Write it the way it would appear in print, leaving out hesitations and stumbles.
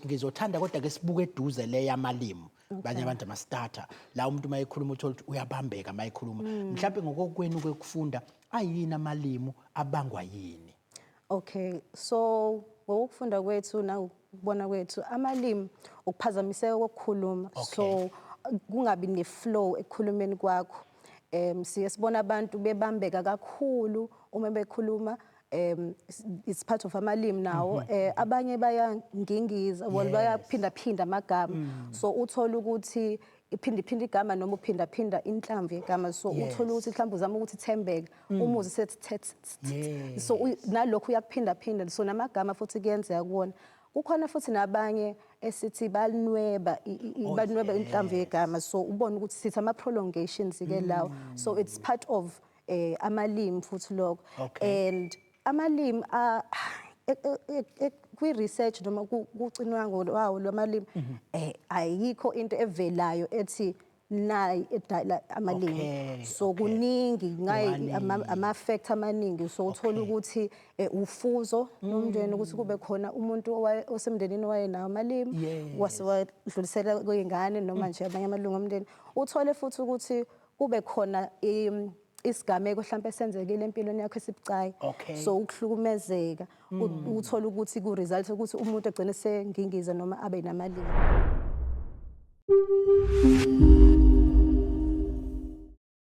ngizothanda kodwa ke sibuke eduze le yamalimi banye abantu ama-starter la umuntu mayekhuluma uthola ukuthi uyabambeka mayekhuluma mhlawumbe ngokokwenu kwekufunda ayini amalimi abangwa yini? Okay, so ngokufunda kwethu nakubona kwethu amalimi ukuphazamiseka kokukhuluma, so kungabi ne-flow ekukhulumeni kwakho. Siye sibona abantu bebambeka kakhulu uma bekhuluma, it's part of amalimi nawo. Abanye bayangingiza, bayaphinda amagama, so uthola ukuthi iphinda igama noma uphinda inhlamvu yegama, so uthola ukuthi mhlawumbe uzama ukuthi Thembeka umuzi sethi so nalokhu uyakuphinda, so namagama futhi kuyenzeka kuwona. Kukhona futhi nabanye esithi banweba inhlamvu yegama, so ubone ukuthi sithi ama-prolongations ke lawo, so it's part of amalimi futhi lokho. And amalimi kwi-research noma kucinwango wawo lwamalimi ayikho into evelayo ethi nayi edala amalimi, so kuningi ama-factor amaningi, so uthola ukuthi ufuzo nomndeni ukuthi kube khona umuntu osemndenini wayenawo amalimi wase wadlulisela kwey'ngane noma nje abanye amalungu omndeni. Uthole futhi ukuthi kube khona isigameko mhlawumbe esenzekile empilweni yakho esibucayi, so ukuhlukumezeka uthola ukuthi ku-result ukuthi umuntu egcine sengingiza noma abe namalimi.